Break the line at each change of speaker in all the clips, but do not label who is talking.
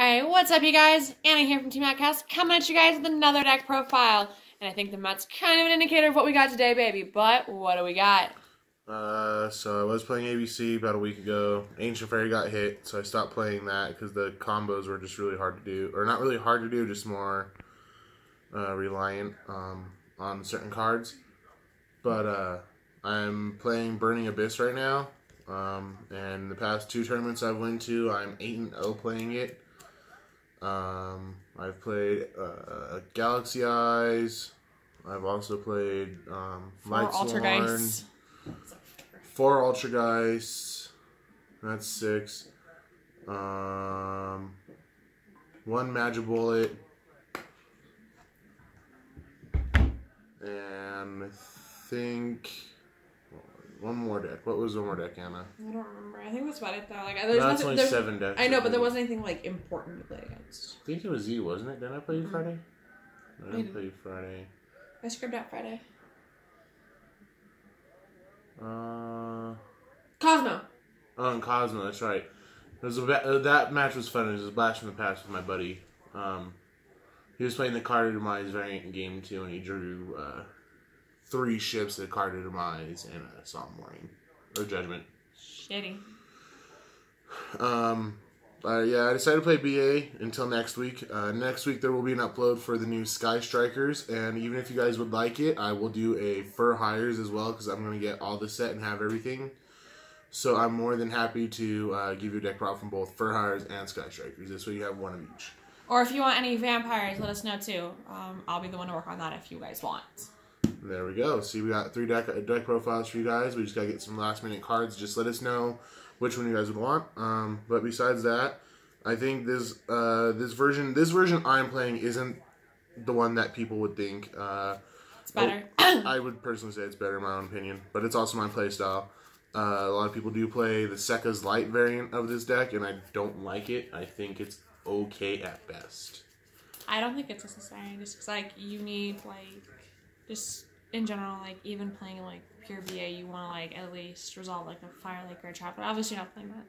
Alright, what's up you guys? Anna here from Team Outcast, coming at you guys with another deck profile. And I think the map's kind of an indicator of what we got today, baby. But, what do we got?
So I was playing ABC about a week ago. Ancient Fairy got hit, so I stopped playing that because the combos were just really hard to do. Or not really hard to do, just more reliant on certain cards. But I'm playing Burning Abyss right now. And the past two tournaments I've went to, I'm 8-0 playing it. I've played Galaxy Eyes. I've also played Light Sworn. 4 Ultrageist. That's 6. 1 Magibullet. And I think one more deck. What was one more deck, Anna?
I don't remember. I think that's about it though. Like,
that's only 7 decks.
I know, but there wasn't anything like important to play against.
I think it was you, wasn't it? Didn't I play you Friday? I didn't play you Friday.
I scribbed out Friday. Cosmo.
Oh, and Cosmo, that's right. It was that match was fun. It was a blast from the past with my buddy. He was playing the Card Demise variant in game 2, and he drew 3 ships that Card Demise and a Solemn Warning. Or Judgment.
Shitty.
Yeah, I decided to play BA until next week. Next week there will be an upload for the new Sky Strikers, and even if you guys would like it, I will do a Fur Hires as well, because I'm going to get all the set and have everything. So I'm more than happy to give you a deck prop from both Fur Hires and Sky Strikers. This way you have one of each.
Or if you want any vampires, let us know too. I'll be the one to work on that if you guys want.
There we go. See, we got 3 deck profiles for you guys. We just got to get some last minute cards. Just let us know which one you guys would want. But besides that, I think this version I'm playing isn't the one that people would think.
It's better.
I would personally say it's better in my own opinion, but it's also my play style. A lot of people do play the Sekka's Light variant of this deck, and I don't like it. I think it's okay at best.
I don't think it's necessary, just because, like, you need, like, just in general, like, even playing, like, pure VA, you want to, like, at least resolve, like, a Fire Lake or a Traveler. Obviously, you're not playing that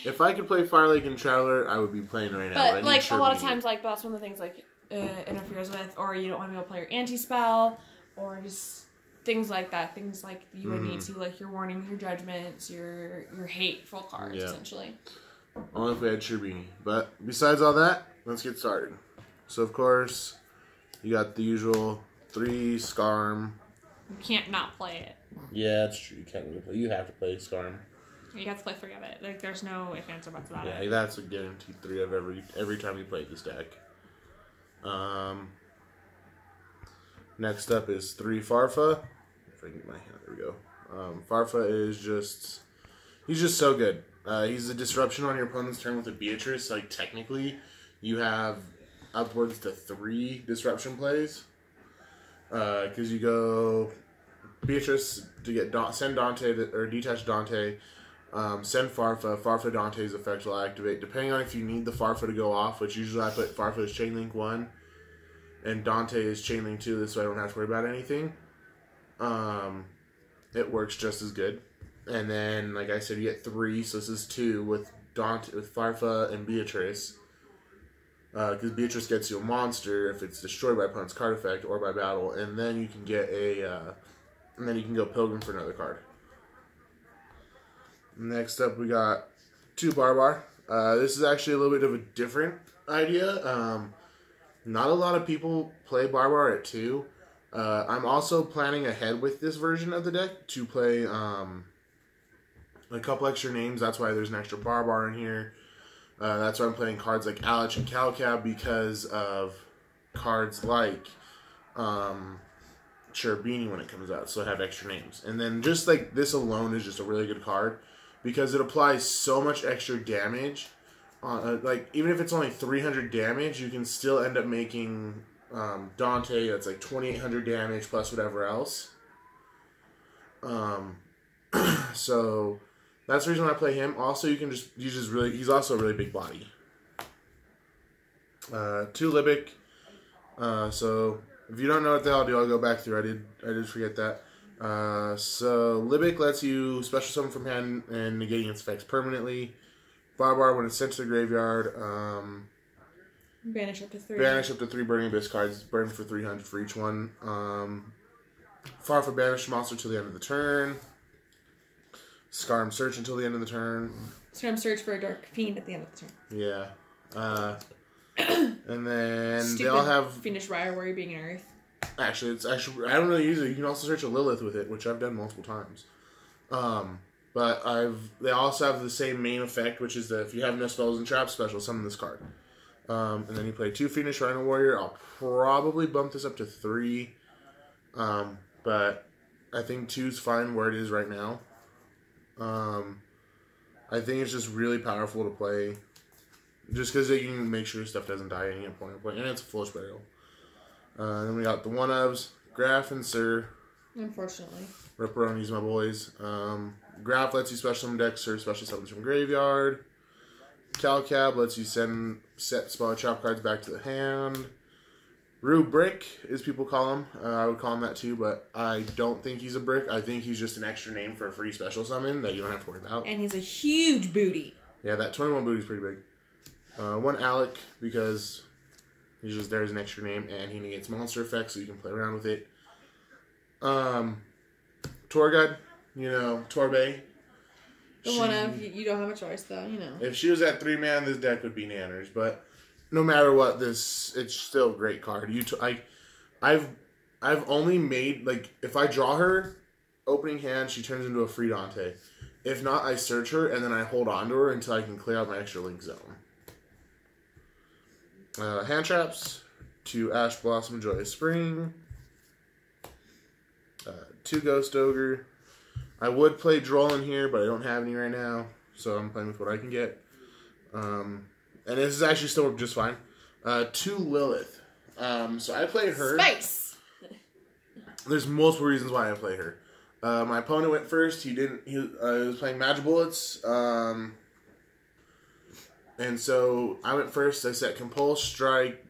if I could play Fire Lake and Traveler, I would be playing right now.
But, like, a lot of times, like, that's one of the things, like, interferes with, or you don't want to be able to play your anti-spell, or just things like that. Things like you would need to, like, your warnings, your judgments, your hateful cards, essentially.
Only if we had Sherbini. But besides all that, let's get started. So, of course, you got the usual 3 Skarm.
You can't not play it.
Yeah, that's true. You can't really play. You have to play Skarm.
You have to play 3 of it. Like, there's no ifs, ands, or buts about it.
Yeah, that's a guaranteed 3 of every time you play this deck. Next up is 3 Farfa. If I can get my hand, there we go. Farfa is just... he's just so good. He's a disruption on your opponent's turn with a Beatrice. Like, technically, you have upwards to 3 disruption plays. Because you go Beatrice to get send Dante or detach Dante, send Farfa. Farfa Dante's effect will activate. Depending on if you need the Farfa to go off, which usually I put Farfa as Chain Link 1 and Dante is Chain Link 2, so I don't have to worry about anything. It works just as good. And then, like I said, you get 3, so this is 2 with Farfa and Beatrice. Because Beatrice gets you a monster if it's destroyed by opponent's card effect or by battle, and then you can get and then you can go Pilgrim for another card. Next up, we got 2 Barbar. This is actually a little bit of a different idea. Not a lot of people play Barbar at 2. I'm also planning ahead with this version of the deck to play a couple extra names. That's why there's an extra Barbar in here. That's why I'm playing cards like Alich and Calcab, because of cards like Sherbini when it comes out, so I have extra names. And then just like this alone is just a really good card, because it applies so much extra damage. Like, even if it's only 300 damage, you can still end up making Dante, that's like 2,800 damage plus whatever else. So that's the reason why I play him. Also, he's also a really big body. 2 Libic. So if you don't know what the hell I do, I'll go back through. I did forget that. So Libic lets you special summon from hand and negating its effects permanently. Firebar, when it's sent to the graveyard,
Banish up to 3.
banish up to 3 Burning Abyss cards. Burn for 300 for each one. Farfa, banish monster till the end of the turn. Scarm, search until the end of the turn.
Scarm, search for a Dark Fiend at the end of the turn.
Yeah. And then
Stupid
they all have...
Fiendish Riot being an Earth.
Actually, I don't really use it. You can also search a Lilith with it, which I've done multiple times. But they also have the same main effect, which is that if you have no spells and traps, special summon this card. And then you play 2 Fiendish Rhino Warrior. I'll probably bump this up to 3. But I think 2's fine where it is right now. I think it's just really powerful to play. Just because you can make sure stuff doesn't die at any point. And it's a Foolish Burial. Then we got the 1-ofs. Graf and Sir.
Unfortunately.
Ripperonis, my boys. Graf lets you special summon deck Sir, special summons from graveyard. Calcab lets you set spell trap cards back to the hand. Rubrick, as people call him. I would call him that too, but I don't think he's a brick. I think he's just an extra name for a free special summon that you don't have to worry about.
And he's a huge booty.
Yeah, that 21 booty is pretty big. 1 Alec, because he's just there as an extra name, and he negates monster effects, so you can play around with it. Torgud, Torbay.
You don't have a choice, though,
If she was at 3-man, this deck would be nanners, but no matter what, it's still a great card. I've only made, if I draw her, opening hand, she turns into a free Dante. If not, I search her, and then I hold on to her until I can clear out my extra link zone. Hand traps, 2 Ash Blossom, Joyous Spring, 2 Ghost Ogre. I would play Droll in here, but I don't have any right now, so I'm playing with what I can get. And this is actually still just fine. 2 Lilith. So I play her.
Spice!
There's multiple reasons why I play her. My opponent went first. He was playing Magic Bullets. And so I went first. I set Compulse, Strike,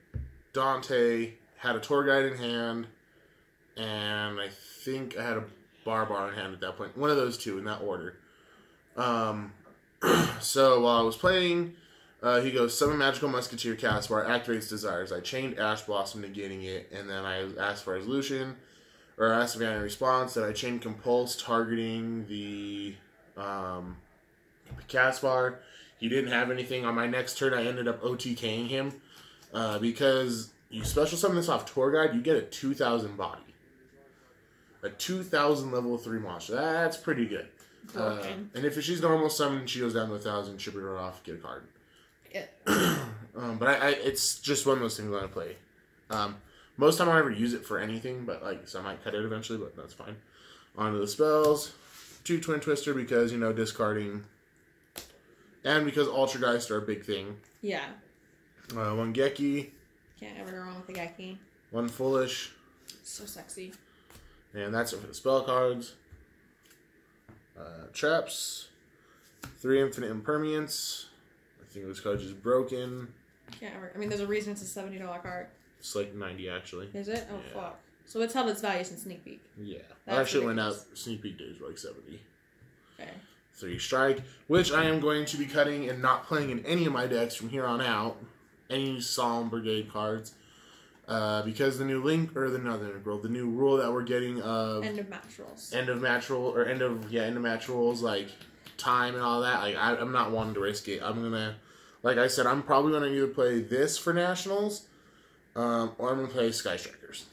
Dante, had a Tour Guide in hand, and I think I had a Barbar in hand at that point. One of those 2 in that order. So while I was playing, he goes, Summon Magical Musketeer Caspar, activates Desires. I chained Ash Blossom negating it, and then I asked for Resolution, or asked if he had any response. Then I chained Compulse, targeting the Caspar. He didn't have anything. On my next turn, I ended up OTKing him. Because you special summon this off Tour Guide, you get a 2,000 body. A 2,000 level 3 monster. That's pretty good. And if she's normal summon, she goes down to 1,000, ship her off, get a card.
Yeah.
But it's just one of those things that I play. Most time I don't ever use it for anything, but so I might cut it eventually, but that's fine. On to the spells. 2 Twin Twister because, discarding. And because Ultrageist are a big thing.
Yeah.
1 Geki.
Can't ever go wrong with the Geki.
1 Foolish.
So sexy.
And that's it for the spell cards. Traps. 3 Infinite Impermanence. I think this card is broken.
Can't ever. There's a reason it's a $70 card.
It's like 90 actually.
Is it? Oh,
yeah.
fuck. So it's held its value since Sneak Peek.
Yeah.
That's
actually
ridiculous.
went out, Sneak Peek days were like 70.
Okay.
3 Strike, which I am going to be cutting and not playing in any of my decks from here on out. Any Solemn Brigade cards. Because the new the new rule that we're getting of
End of match rules.
End of match rules, like time and all that. I'm not wanting to risk it. I'm gonna, like I said, I'm probably gonna either play this for Nationals, or I'm gonna play Sky Strikers.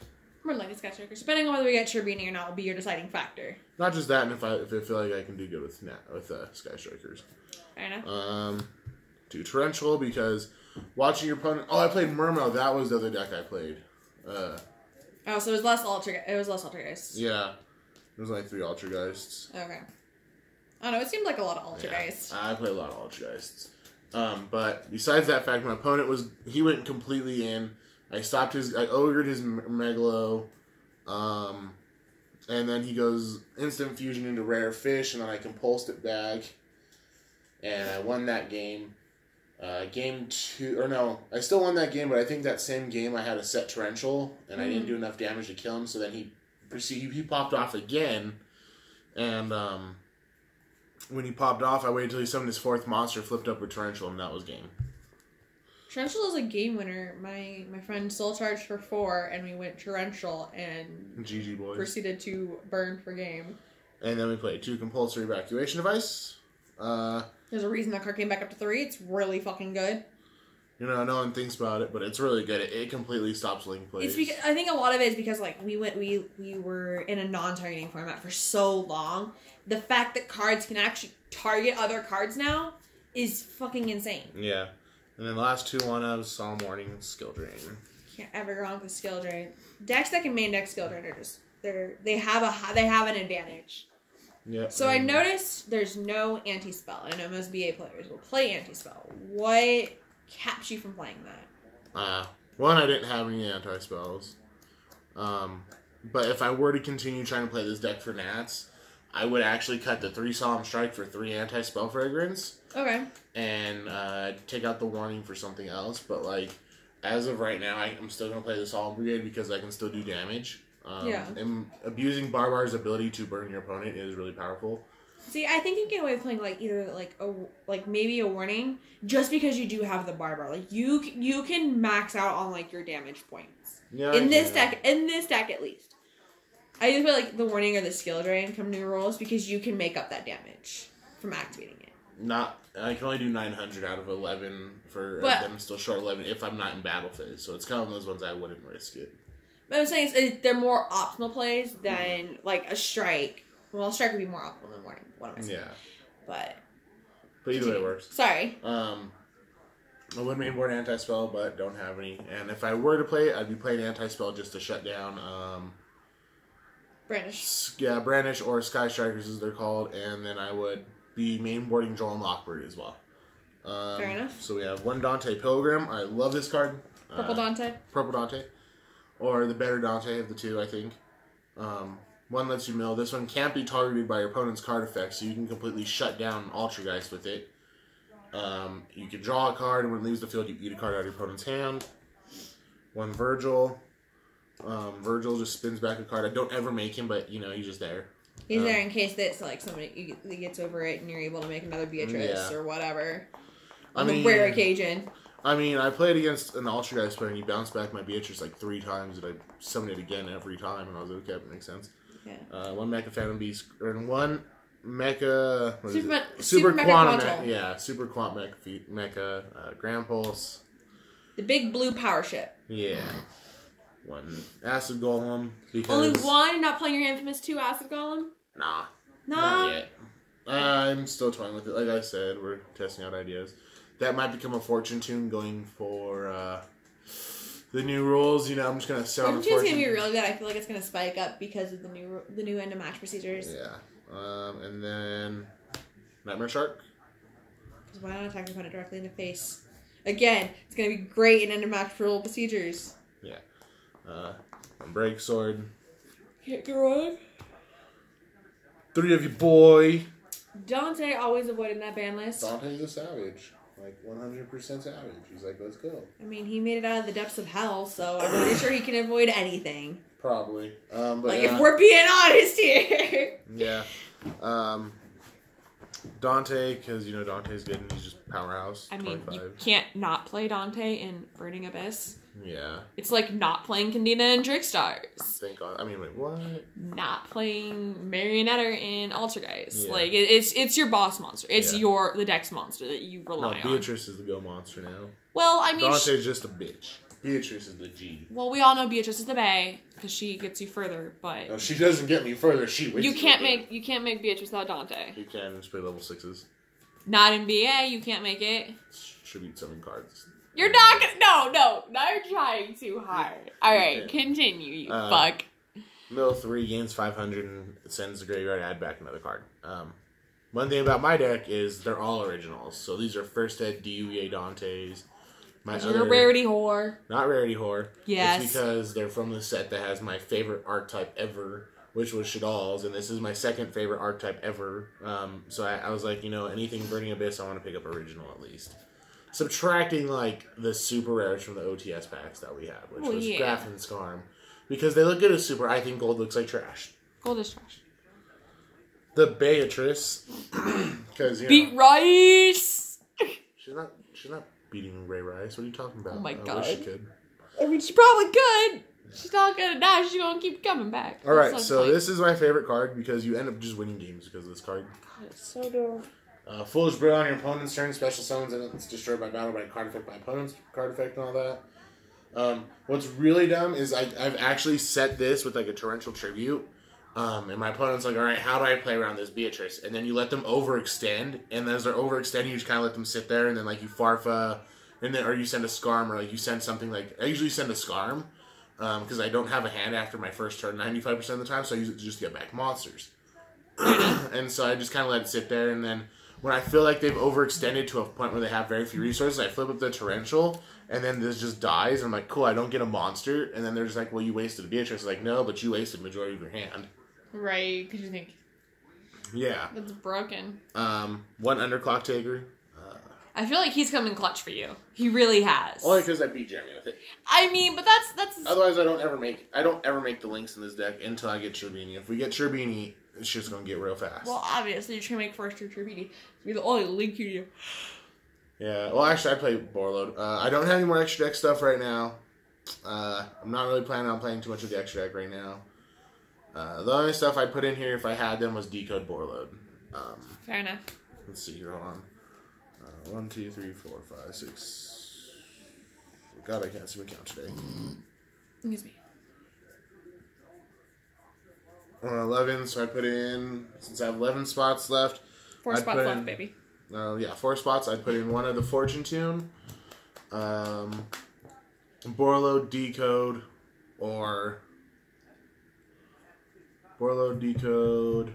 More like Sky Strikers, depending on whether we get Cherubini or not, will be your deciding factor.
Not just that, and if I feel like I can do good with Sky Strikers.
Fair enough.
2 Torrential because watching your opponent. Oh, I played Murmo. That was the other deck I played.
So it was less Ultrageists.
Yeah, there was only 3 Ultrageists.
Okay. I don't know. It seemed like a lot of Ultrageists.
Yeah, I play a lot of Ultrageists. But besides that fact, my opponent he went completely in. I ogred his Megalo, and then he goes instant fusion into Rare Fish, and then I compulsed it back, and I won that game. Game 2, or no, I still won that game, but I think that same game I had a set Torrential, and I didn't do enough damage to kill him, so then he popped off again, and when he popped off, I waited till he summoned his 4th monster, flipped up with Torrential, and that was game.
Torrential is a game winner. My friend soul charged for 4, and we went Torrential and
GG boys.
proceeded to burn for game.
And then we played 2 compulsory evacuation device.
There's a reason that card came back up to 3. It's really fucking good.
You know, no one thinks about it, but it's really good. It completely stops link plays.
It's because, I think a lot of it is because like we were in a non-targeting format for so long. The fact that cards can actually target other cards now is fucking insane.
Yeah. And then the last 2 1-ofs, Solemn Warning and Skill Drain.
Can't ever go wrong with Skill Drain. Decks that can main deck Skill Drain are just they have an advantage.
Yeah.
So I noticed there's no anti-spell. I know most BA players will play anti-spell. What kept you from playing that?
One, I didn't have any anti-spells. But if I were to continue trying to play this deck for Nats, I would actually cut the 3 Solemn Strike for 3 anti-spell fragrance.
Okay.
And take out the warning for something else. But like, as of right now, I'm still going to play the Solemn Brigade because I can still do damage.
Yeah.
And abusing Barbar's ability to burn your opponent is really powerful.
See, I think you get away with playing like either like maybe a warning just because you do have the Barbar. Like you can max out on like your damage points.
Yeah.
In this deck at least. I just feel like the warning or the skill drain come new rules because you can make up that damage from activating it.
I can only do 900 out of 11 for them still short 11 if I'm not in battle phase. So it's kind of one of those ones I wouldn't risk it.
But I'm saying they're more optimal plays than like a strike. Well, a strike would be more optimal than warning. What am I saying?
Yeah.
But
either way it works.
Sorry.
I would mainboard anti-spell, but don't have any. And if I were to play it, I'd be playing anti-spell just to shut down
Brandish.
Yeah, Brandish or Sky Strikers as they're called, and then I would be mainboarding Joel and Lockbird as well.
Fair enough.
So we have 1 Dante Pilgrim. I love this card.
Purple Dante.
Purple Dante. Or the better Dante of the 2, I think. 1 lets you mill. This one can't be targeted by your opponent's card effects, so you can completely shut down Ultrageist with it. You can draw a card, and when it leaves the field, you eat a card out of your opponent's hand. 1 Virgil. Virgil just spins back a card. I don't ever make him, but, he's just there.
He's there in case that like somebody gets over it and you're able to make another Beatrice or whatever. On the rare occasion.
I mean, I played against an Ultrageist player, and he bounced back my Beatrice like 3 times, and I summoned it again every time, and I was like, okay, that makes sense.
Yeah.
1 Mecha Phantom Beast, and 1 Mecha...
Super Mecha
Quantum. Yeah, Super Quant Mecha Grand Pulse.
The big blue power ship.
Yeah. 1 Acid Golem. Because...
Only 1? Not playing your Infamous 2 Acid Golem?
Nah. Not yet. I'm still toying with it. Like I said, we're testing out ideas. That might become a Fortune Tune going for the new rules. I'm just going to sell
Fortune Tune's going to be really good. I feel like it's going to spike up because of the new end of match procedures.
Yeah. And then Nightmare Shark.
Because why not attack your opponent directly in the face? Again, it's going to be great in end of match rule procedures.
Yeah. Break Sword.
Can't go wrong.
3 of you, boy.
Dante always avoiding that ban list.
Dante's a savage. Like, 100% savage. He's like, let's go.
I mean, he made it out of the depths of hell, so I'm pretty sure he can avoid anything.
Probably. But
like, if we're being honest here.
Yeah. Dante, because, Dante's good and he's just powerhouse.
I mean,
25.
you can't not play Dante in Burning Abyss.
Yeah.
It's like not playing Candina and Trickstars.
Thank God. I mean, wait, what?
Not playing Marionetter in Altergeist.
Yeah.
Like, it's your boss monster. It's the dex monster that you rely on.
Beatrice is the go monster now.
Well, I mean...
Dante's just a bitch. Beatrice is the G.
Well, we all know Beatrice is the Bae, because she gets you further, but...
No, she doesn't get me further, she wins.
You can't make Beatrice without Dante.
You can, just play level 6s.
Not in BA, you can't make it.
Should beat 7 cards.
You're not gonna... No, now you're trying too hard. Alright, continue, you fuck.
Mill 3 gains 500 and sends the graveyard, add back another card. One thing about my deck is they're all originals. So these are first ed DUEA Dantes.
You're a rarity whore.
Not rarity whore.
Yes.
It's because they're from the set that has my favorite archetype ever, which was Shadal's, and this is my second favorite archetype ever. So I was like, anything Burning Abyss, I want to pick up original at least. Subtracting, like, the super rares from the OTS packs that we have, which was Graf and Skarm. Because they look good as super, I think gold looks like trash.
Gold is trash.
the Beatrice, because
Beat Rice.
She's not beating Ray Rice. What are you talking about?
Oh my
I
God.
wish she could.
I mean, she probably could. She's not gonna die. She's gonna keep coming back.
All right, so this is my favorite card because you end up just winning games because of this card.
God, it's so dope.
Foolish Brew on your opponent's turn, special summons, and it's destroyed by battle by card effect by opponent's card effect and all that. What's really dumb is I've actually set this with like a torrential tribute, and my opponent's like, all right, how do I play around this Beatrice? And then you let them overextend, and as they're overextending, you just kind of let them sit there, and then like you Farfa, and then or you send a Scarm, or like you send something like I usually send a Scarm, because I don't have a hand after my first turn 95% of the time, so I use it to just get back monsters, and so I just kind of let it sit there, and then when I feel like they've overextended to a point where they have very few resources, I flip up the torrential, and then this just dies, and I'm like, cool, I don't get a monster, and then they're just like, well, you wasted a Beatrice. Like, no, but you wasted majority of your hand.
Right, because you think...
Yeah.
That's broken.
One Underclock Taker.
I feel like he's coming clutch for you. He really has.
Only because I beat Jeremy with it.
I mean, but that's...
Otherwise, I don't ever make the links in this deck until I get Sherbini. If we get Sherbini, it's just going to get real fast.
Well, obviously, you're trying to make first your Sherbini. Be the only link you do.
Yeah, well, actually, I play Borload. I don't have any more extra deck stuff right now. I'm not really planning on playing too much of the extra deck right now. The only stuff I'd put in here if I had them was Decode Borload.
Fair enough.
Let's see here, hold on. 1, 2, 3, 4, 5, 6. God, I can't see my count today.
Excuse me.
11, so I put in, since I have 11 spots left.
4 spots left, baby.
Yeah, 4 spots. I'd put in one of the Fortune Tune, Borload, Decode, or Borload, Decode,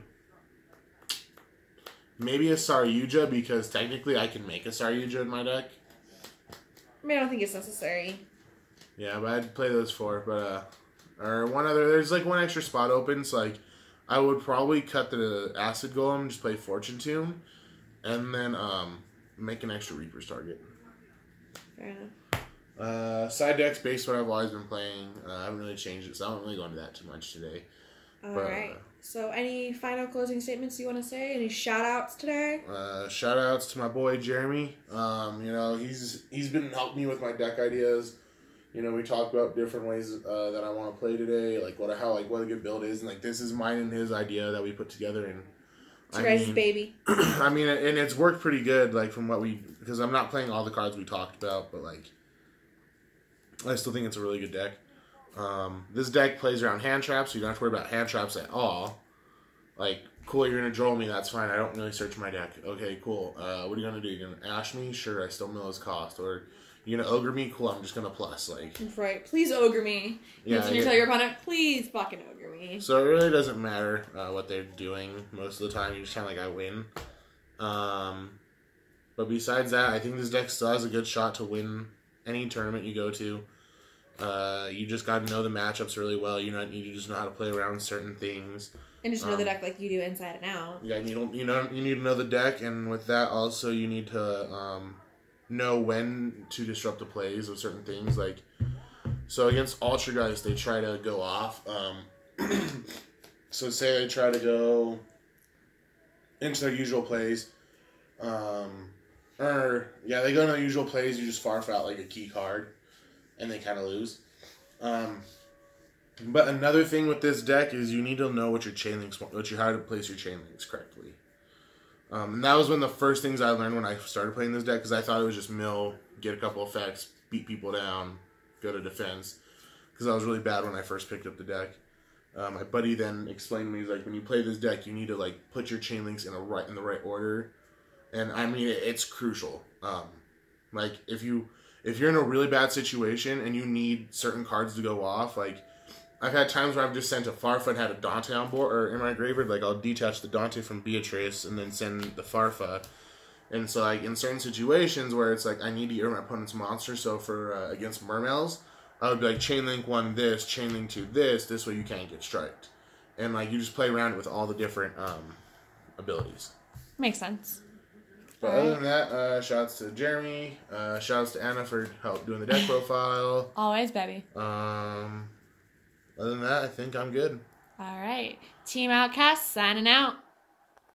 maybe a Saryuja, because technically I can make a Saryuja in my deck.
I mean, I don't think it's necessary.
Yeah, but I'd play those 4, but, or one other, there's like one extra spot open, so like, I would probably cut the Acid Golem, just play Fortune Tune, and then, make an extra Reaper's target.
Fair enough.
Side deck's based what I've always been playing. I haven't really changed it, so I don't really go into that too much today.
Alright. So any final closing statements you want to say? Any shout outs today?
Shout outs to my boy Jeremy. You know, he's been helping me with my deck ideas. You know, we talked about different ways that I want to play today, like what a good build is, and like this is mine and his idea that we put together, and
it's your guys' baby.
I mean, and it's worked pretty good, like from what because I'm not playing all the cards we talked about, but like I still think it's a really good deck. This deck plays around hand traps, so you don't have to worry about hand traps at all. Like, cool, you're gonna draw me, that's fine. I don't really search my deck. Okay, cool. What are you gonna do? You're gonna ash me? Sure, I still know his cost. Or you're gonna ogre me? Cool, I'm just gonna plus. Like,
right. Please ogre me.
Yeah.
So you tell your opponent, please fucking ogre me.
So it really doesn't matter what they're doing most of the time. You just kind of like, I win. But besides that, I think this deck still has a good shot to win any tournament you go to. You just got to know the matchups really well. You just know how to play around certain things.
And just know the deck like you do inside and out.
Yeah, you need to know the deck, and with that also you need to know when to disrupt the plays of certain things. Like, so against Ultra guys, they try to go off. So say they try to go into their usual plays. They go into their usual plays. You just farf out like a key card, and they kind of lose. But another thing with this deck is you need to know what your chain links, how to place your chain links correctly. And that was one of the first things I learned when I started playing this deck, because I thought it was just mill, get a couple effects, beat people down, go to defense. Because I was really bad when I first picked up the deck. My buddy then explained to me, he's like, when you play this deck, you need to like put your chain links in the right order. And I mean, it's crucial. Like if you're in a really bad situation and you need certain cards to go off, like I've had times where I've just sent a Farfa and had a Dante on board, or in my graveyard, like I'll detach the Dante from Beatrice and then send the Farfa. And so like in certain situations where it's like I need to ear my opponent's monster, so for against Mermails, I would be like chain link 1 this, chain link 2 this way you can't get striked. And like you just play around it with all the different abilities.
Makes sense.
But other than that, shouts to Jeremy, shouts to Anna for help doing the deck profile.
Always, baby.
Other than that, I think I'm good.
All right. Team Outcast signing out.